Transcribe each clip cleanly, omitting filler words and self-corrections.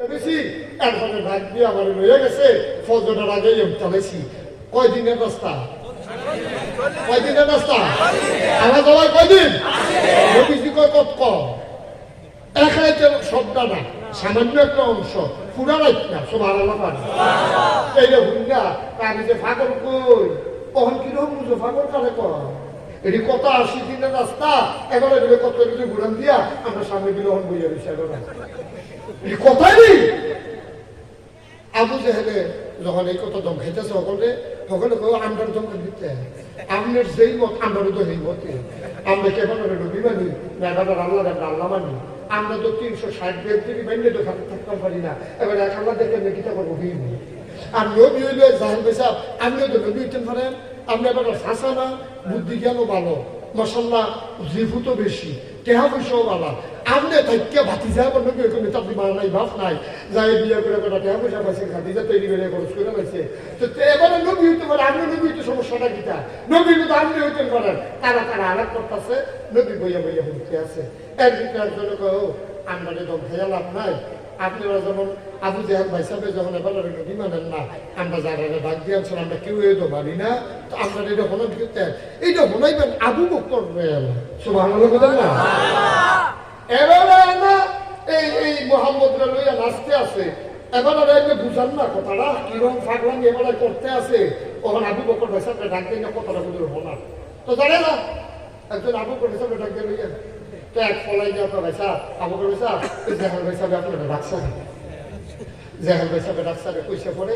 বেশি এরপরে ভাগ দিয়ে আমার রয়ে গেছে ফজরের আগে চালাইছি কয়দিনের রাস্তা কয়দিনের রাস্তা আমার যাওয়ার কয়দিন নবীজি কয় কত কম এখানে সবটা না সামান্য একটা অংশ পুরা রাইত না সব আলাদা পারে এইটা হুন্ডা আমি যে ফাগল কই তখন কিরকম বুঝো ফাগল কারে কয় এটি কত 80 দিনের রাস্তা এবারে দিলে কত কিছু ঘুরান দিয়া আমরা সামনে দিলে হন বইয়া দিচ্ছি এই কথাই নেই আবু জেহেলে যখন এই কথা দম খাইতেছে সকলে সকলে আমরা দম দিতে আপনার যেই মত আমরা তো সেই মতে আমরা কেমন নবী মানি না আল্লাহ মানি আমরা তো 360 ব্যক্তি বাইরে তো থাকতে পারি না এবার এক আল্লাহ দেখে নেকিটা করবো আর নবী হইলে জাহেল পেশাব আপনিও তো নবী হইতেন পারেন আপনি এবার শাসা না বুদ্ধি জ্ঞানও ভালো মশাল্লা জিফুতো বেশি টেহা পয়সাও ভালো আপনি থাইকে ভাতি যায় নবী ওইখানে চাকরি মারা নাই বাপ নাই যাই বিয়ে করে একটা টেহা পয়সা পাইছে খাতি যা তৈরি করে খরচ করে পাইছে তো এবারে নবী হইতে পারে আপনি নবী হইতে সমস্যাটা কিটা নবী কিন্তু আপনি হইতে পারেন তারা তারা আলাপ করতেছে নবী বইয়া বইয়া হইতে আছে এর ভিতরে একজনে কয় আমরা দম খেয়ে লাভ নাই আপনারা যেমন আবু জেহেল ভাই সাহেব যখন এবার নবী মানেন না আমরা যারা ডাক দিয়েছেন আমরা কেউ এতো মানি না তো আমরা এটা হলো এইটা হলাইবেন আবু বকর সুবহানাল্লাহ বলেন না এবারে না এই মোহাম্মদ লইয়া নাচতে আছে এবারে এগুলো বুঝান না কথাটা কিরকম ফাগলামি এবারে করতে আছে তখন আবু বকর ভাই সাহেব ডাক দিয়ে না কথাটা বুঝলো না তো জানে না একজন আবু বকর ভাই সাহেব ডাক দিয়ে লইয়া তো এক ফলাই দিয়ে আপনার ভাই সাহেব আবু বকর ভাই সাহেব জেহেল ভাই সাহেব আপনার ডাকছেন জেহেল ভাই সাহেব ডাকসারে পয়সা পরে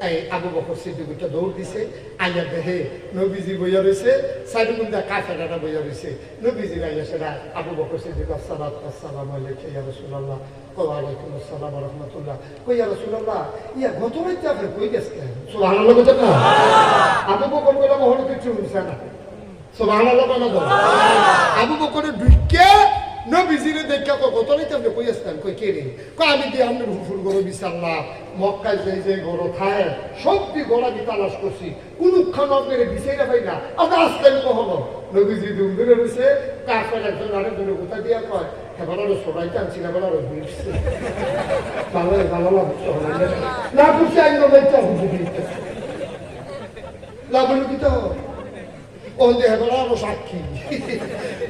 এই আবু বকর সিদ্দিকটা দৌড় দিছে আইয়া দেহে নবীজি বইয়া রয়েছে সাইডুকুন্দা কাফেরাটা বইয়া রয়েছে নবীজি আইয়া সেটা আবু বকর সিদ্দিক আসসালামু আলাইকুম ইয়া রাসূলুল্লাহ ওয়ালাইকুম আসসালাম ওয়া রাহমাতুল্লাহ কই ইয়া রাসূলুল্লাহ ইয়া গত রাতে আপনি কই গেছেন সুবহানাল্লাহ বলেন না আবু বকর কইলা মহল কিছু হইছে না সুবহানাল্লাহ বলেন না আবু বকরের ঢুকে নবীজিরে দেখা কত রাতে আপনি কই আসতেন কই কে রে কই আমি দিয়ে আপনার হুফুর গরু বিছাল্লাহ মক্কায় যে গরু খায় সবটি গলা দিয়ে তালাশ করছি কোনখান আপনার বিছাইরা পাই না আপনি আসতেন কখনো নবীজি দুমদুরে রয়েছে কাফের একজন আরেকজনের কোথা দিয়া কয় এবার আরো সবাই টানছি না এবার আরো ভিড়ছে ভালো ভালো লাগছে না বুঝছি আমি নবাইটা বুঝি লাভ হলো কি তো ওদের হেবারা আরো সাক্ষী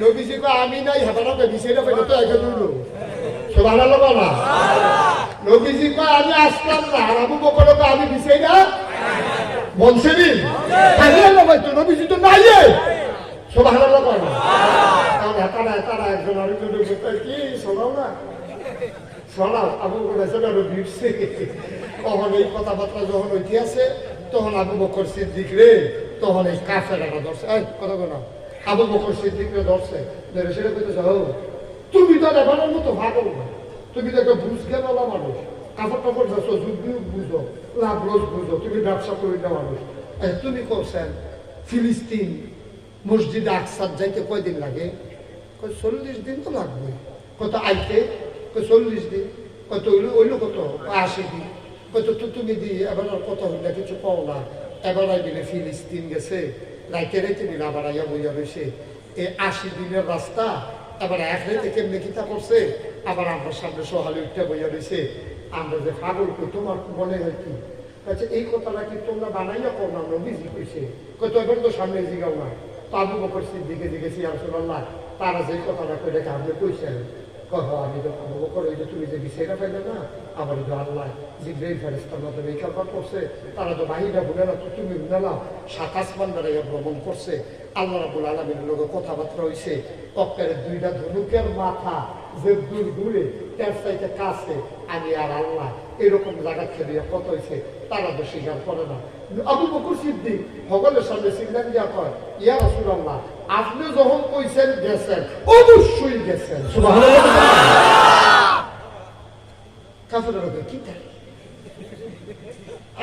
নবীজি কয় আমি নাই হেবারাকে বিছাইরা পাই না তো একে দুইল সুবহানাল্লাহ বলা নবীজি কয় আমি আসলাম না আর আবু বকর কয় আমি বিছাইরা বলছেনি আল্লাহ ভাই তো নবীজি তো নাই সুবহানাল্লাহ বলা তারা একজন আরেকজনের কোথায় কি শোনাও না শোনাও আবু বকর এসে আরো ভিড়ছে তখন এই কথাবার্তা যখন হইতে আছে তখন আবু বকর সিদ্দিক রে তখন এই কাফেরাটা ধরছে এই কথা বলো আবু বকর সিদ্দিকরে ধরছে ধরে সেটা কইতেছে ও তুমি তো এবারের মতো ভাগল না তুমি তো একটা বুঝ গেলা মানুষ কাপড় টাপড় যাচ্ছ যুদ্ধ বুঝো লাভ লস বুঝো তুমি ব্যবসা করি না মানুষ তুমি করছেন ফিলিস্তিন মসজিদে আকসার যাইতে কয়দিন লাগে 40 দিন তো লাগবে কত আইতে 40 দিন কত হইলো কত 80 দিন কত তুমি দি এবার কত হইলে কিছু পাও না এবার দিলে ফিলিস্তিন গেছে রাইতে রাইতে দিন আবার আইয়া বইয়া রয়েছে এই 80 দিনের রাস্তা এবার এক রাইতে কেমনে কিতা করছে আবার আমার সামনে সোহালি উঠতে বইয়া রয়েছে আমরা যে পাগল কই তোমার মনে হয় কি আচ্ছা এই কথাটা কি তোমরা বানাইয়া কর না নবীজি কইছে কত এবার তো সামনে জিগাও না তো আবু বকর সিদ্দিকে জিজ্ঞেসি ইয়া রাসূলুল্লাহ তারা যে কথাটা কই রেখে আপনি কইছেন কহ আমি তো আবু বকর ওই যে তুমি যে বিষয়টা পাইলে না আমার তো আল্লাহ জিব্রাইল ফেরেশতার মাধ্যমে এই কাজ করছে তারা তো বাহিরা বলে না তুমি বলে না 7 আসমান দ্বারা ভ্রমণ করছে আল্লাহ রাব্বুল আলামিনের লগে কথাবার্তা হইছে অক্কের দুইটা ধনুকের মাথা যে দূর দূরে তার চাইতে কাছে আমি আর আল্লাহ এরকম জায়গা খেলিয়া কত হয়েছে তারা তো স্বীকার করে না আবু বকর সিদ্দিক সকলের সামনে সিগন্যাল দিয়া কয় ইয়া রাসূলুল্লাহ আপনি যখন কইছেন গেছেন অবশ্যই গেছেন সুবহানাল্লাহ কাফেররা কি তাই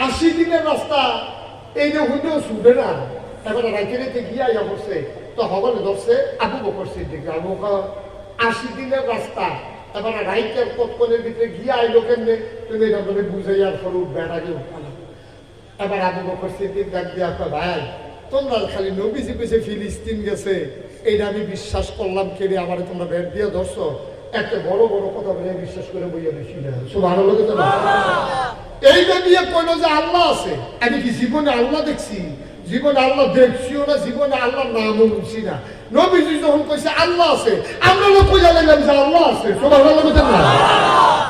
80 দিনের রাস্তা এই যে হুঁদেও শুনবে না এবার রাইতে রাইতে গিয়া ইয়া করছে তো সকলে ধরছে আবু বকর সিদ্দিক আবু বকর 80 দিনের রাস্তা এবার রাইতের পথকনের ভিতরে গিয়া আইলো কেমনে তুমি এটা বলে বুঝাই আর ফরুক বেড়াকে উঠানো এবার আবু বকর সিদ্দিক ডাক দিয়া কয় ভাই তোমরা খালি নবীজি কইছে ফিলিস্তিন গেছে এইটা আমি বিশ্বাস করলাম কেড়ে আমার তোমরা বের দিয়ে ধরছো একটা বড় বড় কথা বলে বিশ্বাস করে বইয়া বেশি না সুবহানাল্লাহ তো না এইটা দিয়ে কইলো যে আল্লাহ আছে আমি কি জীবনে আল্লাহ দেখছি জীবনে আল্লাহ দেখছিও না জীবনে আল্লাহর নামও শুনছি না নবীজি যখন কইছে আল্লাহ আছে আমরা লোক কইয়া লাগলাম যে আল্লাহ আছে সুবহানাল্লাহ তো না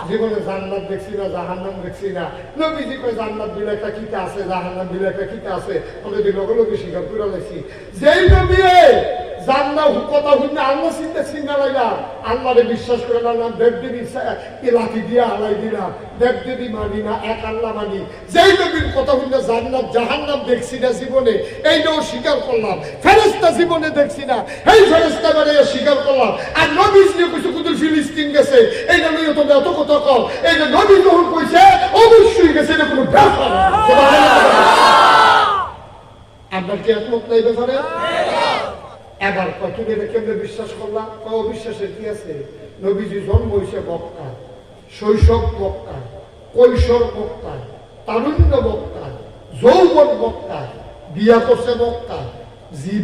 জীবনে জান্নাত দেখছি না জাহান্নাম দেখছি না নবীজি কয় জান্নাত বিলে একটা কিতা আছে জাহান্নাম বিলে একটা কিতা আছে আমরা যে লগে লগে স্বীকার করে লাইছি যেই নবী জান্নাত কথা হইনা আল্লাহ চিন্তা লাগা আল্লাহরে বিশ্বাস করে নাম দেবদেবী লাঠি দিয়া আলাই দিলাম দেবদেবী মানি না এক আল্লাহ মানি যেই নবীর কথা হইনা জান্নাত জাহান্নাম দেখছি না জীবনে এইটাও স্বীকার করলাম ফেরেশতা জীবনে দেখছি না এই ফেরেশতা মানে স্বীকার করলাম আর নবীজি কিছু কুতুল ফিলিস্তিন গেছে এইটা নিয়ে তোমরা এত কথা কও এইটা নবী যখন কইছে অবশ্যই গেছে এটা কোনো ব্যাপার না আপনার কি একমত নাই ব্যাপারে এবার কতদিন কেমনে বিশ্বাস করলাম অবিশ্বাসের কি আছে নবীজি জন্ম হয়েছে মক্কায় শৈশব মক্কায় কৈশোর মক্কায় তারুণ্য মক্কায় যৌবন মক্কায় বিয়া করছে মক্কায়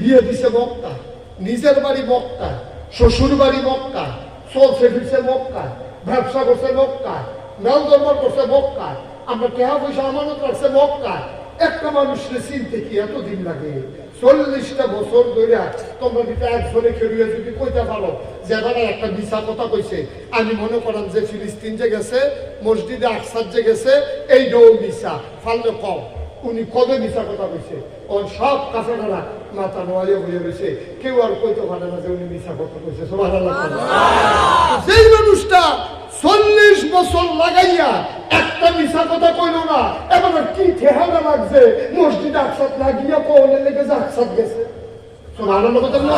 বিয়ে দিছে মক্কায় নিজের বাড়ি মক্কায় শ্বশুর বাড়ি মক্কায় চলছে ফিরছে মক্কায় ব্যবসা করছে মক্কায় মেল ধর্ম করছে মক্কায় আমরা টাকা পয়সা আমানত রাখছে মক্কায় একটা মানুষের চিনতে কি এতদিন লাগে 40টা বছর ধরে তোমরা যদি একজনে খেলিয়ে যদি কইতে পারো যে এবারে একটা মিছা কথা কইছে আমি মনে করেন যে ফিলিস্তিন যে গেছে মসজিদে আকসার যে গেছে এইটাও মিছা ফাললে কম উনি কবে মিছা কথা কইছে ওর সব কাফেররা মাথা নোয়াইয়া বইয়া রয়েছে কেউ আর কইতে পারে না যে উনি মিছা কথা কইছে সুবহানাল্লাহ যেই মানুষটা 40 বছর লাগাইয়া একটা মিছা কথা কইল না এবার কি ঠেহানা লাগছে মসজিদ আকসাদ না গিয়া কোনে লেগে যে আকসাদ গেছে সুবহানাল্লাহ কথা না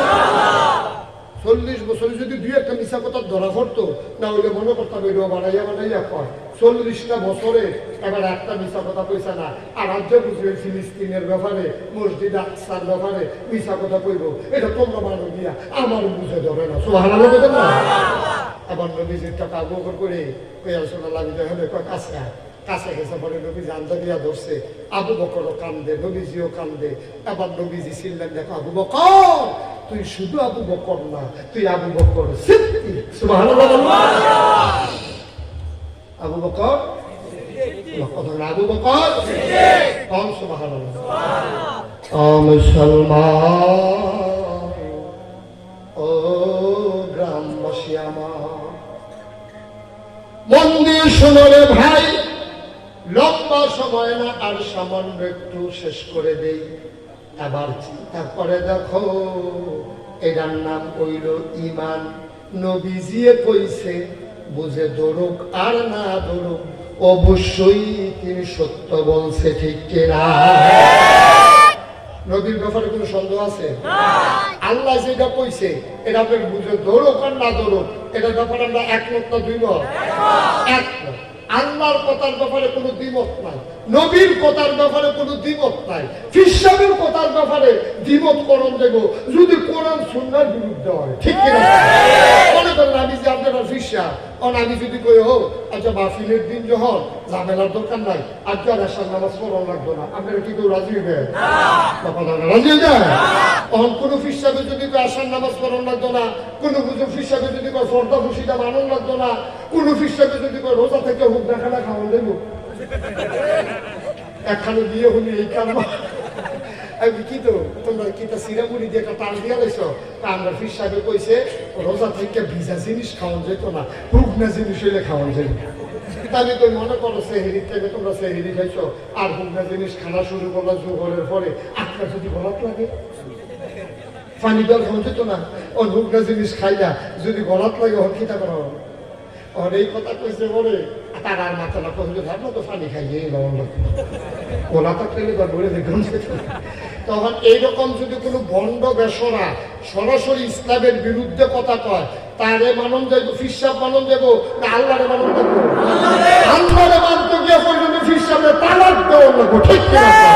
40 বছরে যদি দুই একটা মিছা কথা ধরা পড়তো না হইলে মনে করতাম এটা বানাইয়া কয় 40টা বছরে এবার একটা মিছা কথা কইছে না আর রাজ্য বুঝবে ফিলিস্তিনের ব্যাপারে মসজিদ আকসার ব্যাপারে মিছা কথা কইব এটা তোমরা মানো দিয়া আমার বুঝে ধরে না সুবহানাল্লাহ কথা না আবার নবীজির টাকা বকর করে কইয়া রাসূলুল্লাহ হলে কাছে গেছে পরে নবী জানতে দিয়া ধরছে আবু বকরও কান্দে নবীজিও কান্দে আবার নবীজি ছিলেন দেখো আবু বকর তুই শুধু আবু বকর না তুই আবু বকর সিদ্দিক সুবহানাল্লাহ আবু বকর আবু বকর সিদ্দিক সুবহানাল্লাহ ও মুসলমান ও গ্রামবাসী আমার মন দিয়ে শোনো রে ভাই লম্বা সময় না আর সামান্য একটু শেষ করে দেই আবার চিন্তা করে দেখো এটার নাম হইল ঈমান নবীজিয়ে কইছে বুঝে দৌড়ুক আর না দৌড়ুক অবশ্যই তিনি সত্য বলছে ঠিক কিনা নবীর ব্যাপারে কোনো সন্দেহ আছে আল্লাহ যেটা কইছে এটা আপনার বুঝে দৌড়ুক আর না দৌড়ুক এটার ব্যাপারে আমরা একমত না দুই মত একমত আল্লাহর কথার ব্যাপারে কোনো দ্বিমত নাই নবীর কথার ব্যাপারে কোনো দ্বিমত নাই পীর সাহেবের কথার ব্যাপারে দ্বিমত করণ দেব যদি কোরআন সুন্নাহর বিরুদ্ধে হয় ঠিক কিনা মনে করেন আমি যে আপনারা পীর সাহেব আমি যদি কই হোক আচ্ছা মাহফিলের দিন যখন ঝামেলার দরকার নাই আজকে আর আসার নামাজ পড়ানো লাগতো না আপনারা কি কেউ রাজি হবে রাজি হয়ে যায় তখন কোনো পীর সাহেবের যদি আসার নামাজ পড়ানো লাগতো না কোনো পীর সাহেবের যদি ফর্দা খুশিটা মানানো লাগতো না কোনো পীর সাহেবের যদি রোজা থেকে হুক দেখা না খাওয়ান দেব একখানে বিয়ে হলি এই কারণ আমি কি তো তোমরা কি তা সিরামুড়ি দিয়ে একটা টান দিয়া লাইছ আমরা পীর সাহেবে কইছে রোজা থেকে ভিজা জিনিস খাওয়ান যেত না হুকনা জিনিস হইলে খাওয়ান যেত তাহলে তো মনে করো সেহেরি থেকে তোমরা সেহেরি খাইছো আর হুকনা জিনিস খানা শুরু করলো জোহরের পরে আপনার যদি গলাত লাগে পানি জল খাওয়ান যেত না ও হুকনা জিনিস খাইলা যদি গলাত লাগে ওর খিতা করা হবে ওর এই কথা কইছে বলে তার আর মাথা না পর্যন্ত ভাবলো তো পানি খাইয়ে লবণ লাগতো গোলা তো খেলে বলে দেখুন তখন এইরকম যদি কোনো বন্ড বেসরা সরাসরি ইসলামের বিরুদ্ধে কথা কয় তারে মানন যাইব ফিরসাব মানন দেব না আল্লাহরে মানন দেব আল্লাহরে মানতে গিয়ে পর্যন্ত ফিরসাবের তালাক দেওয়া লাগবো ঠিক কিনা